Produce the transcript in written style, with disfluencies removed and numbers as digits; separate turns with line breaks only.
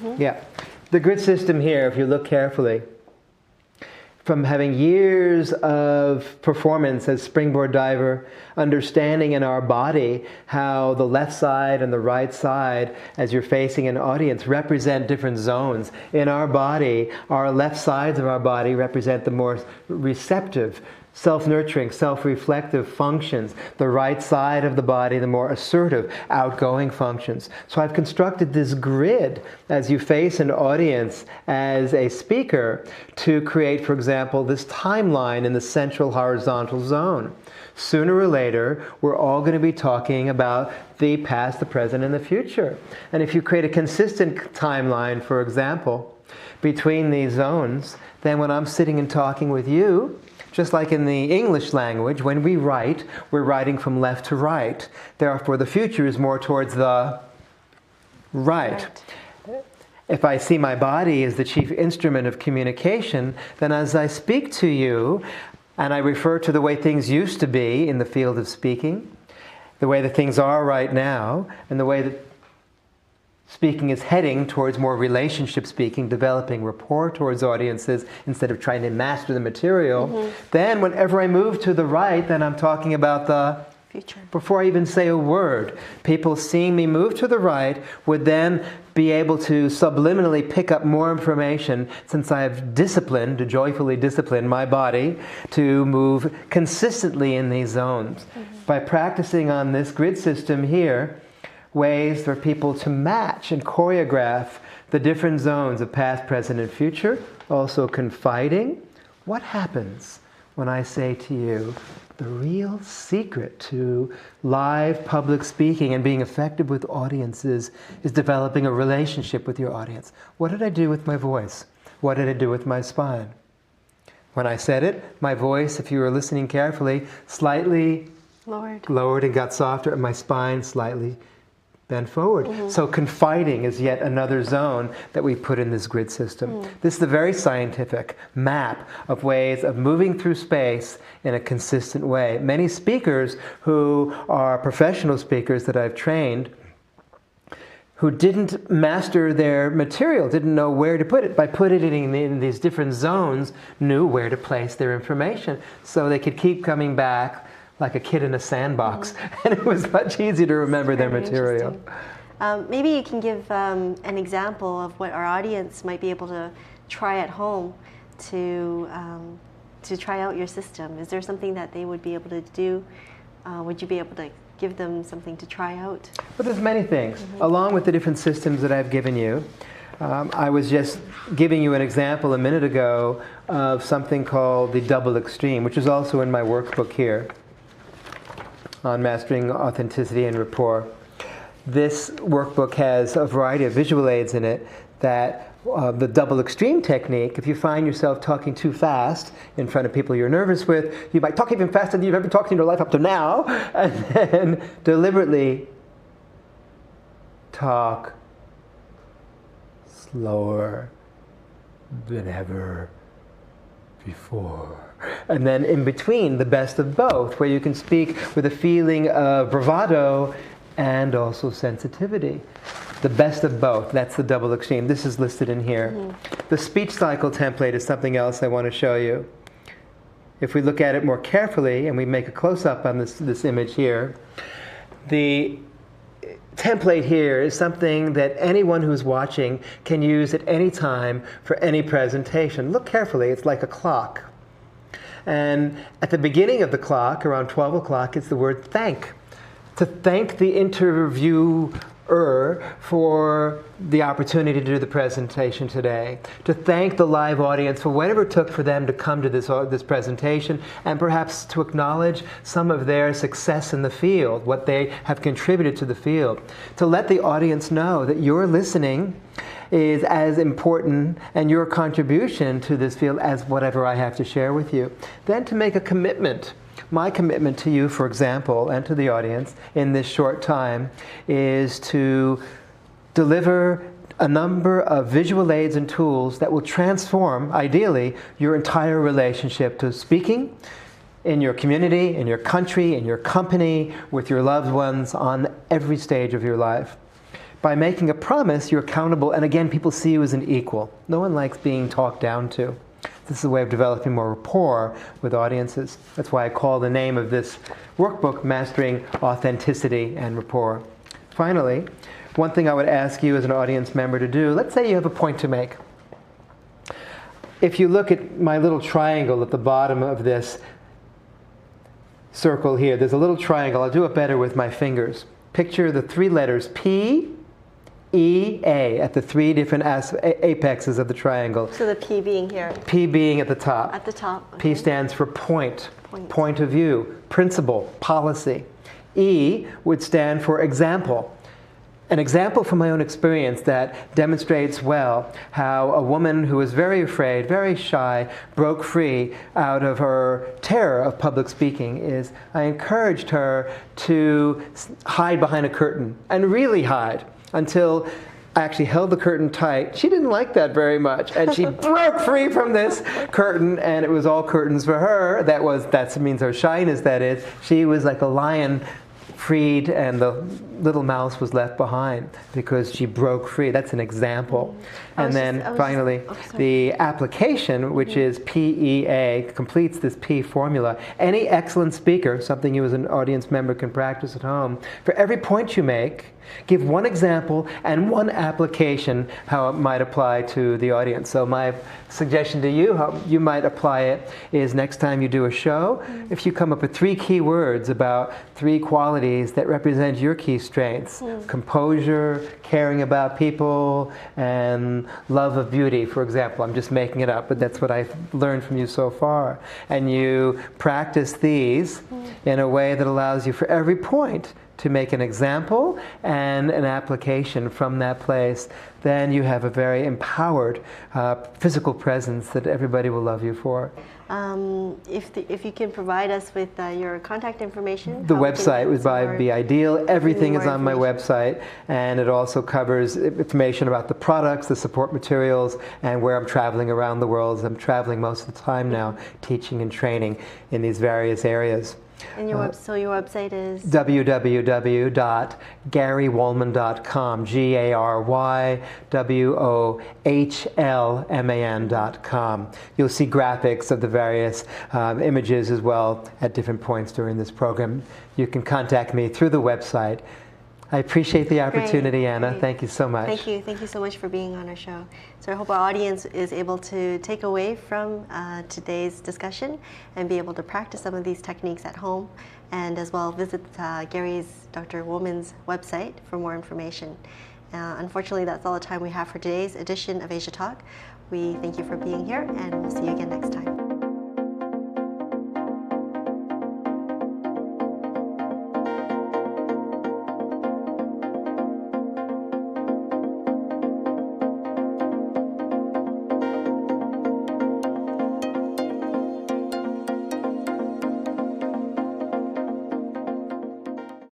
Yeah. The grid system here, if you look carefully, from having years of performance as springboard diver, understanding in our body how the left side and the right side, as you're facing an audience, represent different zones. In our body, our left sides of our body represent the more receptive, self-nurturing, self-reflective functions. The right side of the body, the more assertive, outgoing functions. So I've constructed this grid as you face an audience as a speaker to create, for example, this timeline in the central horizontal zone. Sooner or later, we're all going to be talking about the past, the present, and the future. And if you create a consistent timeline, for example, between these zones, then when I'm sitting and talking with you, just like in the English language, when we write, we're writing from left to right. Therefore, the future is more towards the right. If I see my body as the chief instrument of communication, then as I speak to you, and I refer to the way things used to be in the field of speaking, the way that things are right now, and the way that speaking is heading towards more relationship speaking, developing rapport towards audiences instead of trying to master the material. Then whenever I move to the right, then I'm talking about the future. Before I even say a word, people seeing me move to the right would then be able to subliminally pick up more information, since I have disciplined, to joyfully discipline my body to move consistently in these zones. By practicing on this grid system here, ways for people to match and choreograph the different zones of past, present, and future. Also confiding. What happens when I say to you, the real secret to live public speaking and being effective with audiences is developing a relationship with your audience. What did I do with my voice? What did I do with my spine? When I said it, my voice, if you were listening carefully, slightly lowered and got softer, and my spine slightly bend forward. So confiding is yet another zone that we put in this grid system. This is a very scientific map of ways of moving through space in a consistent way. Many speakers who are professional speakers that I've trained, who didn't master their material, didn't know where to put it, by putting it in these different zones, knew where to place their information, so they could keep coming back like a kid in a sandbox, and it was much easier to remember their material.
Maybe you can give an example of what our audience might be able to try at home to try out your system. Is there something that they would be able to do? Would you be able to give them something to try out?
Well, there's many things. Along with the different systems that I've given you, I was just giving you an example a minute ago of something called the double extreme, which is also in my workbook here on mastering authenticity and rapport. This workbook has a variety of visual aids in it that the double extreme technique, if you find yourself talking too fast in front of people you're nervous with, you might talk even faster than you've ever talked in your life up to now, and then deliberately talk slower than ever before. And then in between, the best of both, where you can speak with a feeling of bravado and also sensitivity. The best of both, that's the double extreme. This is listed in here. The speech cycle template is something else I want to show you. If we look at it more carefully, and we make a close-up on this image here, the template here is something that anyone who's watching can use at any time for any presentation. Look carefully, it's like a clock. And at the beginning of the clock, around 12 o'clock, it's the word thank. To thank the interviewer for the opportunity to do the presentation today. To thank the live audience for whatever it took for them to come to this presentation, and perhaps to acknowledge some of their success in the field, what they have contributed to the field. To let the audience know that your listening is as important, and your contribution to this field, as whatever I have to share with you. Then to make a commitment. My commitment to you, for example, and to the audience in this short time, is to deliver a number of visual aids and tools that will transform, ideally, your entire relationship to speaking in your community, in your country, in your company, with your loved ones on every stage of your life. by making a promise, you're accountable, and again, people see you as an equal. No one likes being talked down to. This is a way of developing more rapport with audiences. That's why I call the name of this workbook Mastering Authenticity and Rapport. Finally, one thing I would ask you as an audience member to do, let's say you have a point to make. If you look at my little triangle at the bottom of this circle here, there's a little triangle. I'll do it better with my fingers. Picture the three letters P, E, A at the three different apexes of the triangle.
So the P being here.
P being at the top.
At the top. Okay.
P stands for point, point of view, principle, policy. E would stand for example. An example from my own experience that demonstrates well how a woman who was very afraid, very shy, broke free out of her terror of public speaking is I encouraged her to hide behind a curtain and really hide until I actually held the curtain tight. She didn't like that very much, and she broke free from this curtain, and it was all curtains for her. That means her shyness, that is. She was like a lion freed, and the little mouse was left behind because she broke free. That's an example. And then finally, the application, which is PEA, completes this P formula. Any excellent speaker, something you as an audience member can practice at home, for every point you make, give one example and one application how it might apply to the audience. So my suggestion to you, how you might apply it, is next time you do a show, if you come up with 3 key words about 3 qualities that represent your key strengths, composure, caring about people, and love of beauty, for example. I'm just making it up, but that's what I've learned from you so far. And you practice these in a way that allows you for every point to make an example and an application from that place, then you have a very empowered physical presence that everybody will love you for.
If you can provide us with your contact information.
The website would be ideal. Everything is on my website, and it also covers information about the products, the support materials, and where I'm traveling around the world. I'm traveling most of the time now, teaching and training in these various areas.
And so your website is?
www.garywohlman.com, GaryWohlman.com. You'll see graphics of the various images as well at different points during this program. You can contact me through the website. I appreciate the opportunity, Anna.
Great.
Thank you so much.
Thank you. Thank you so much for being on our show. So I hope our audience is able to take away from today's discussion and be able to practice some of these techniques at home, and as well visit Dr. Wohlman's website for more information. Unfortunately, that's all the time we have for today's edition of Asia Talk. We thank you for being here, and we'll see you again next time.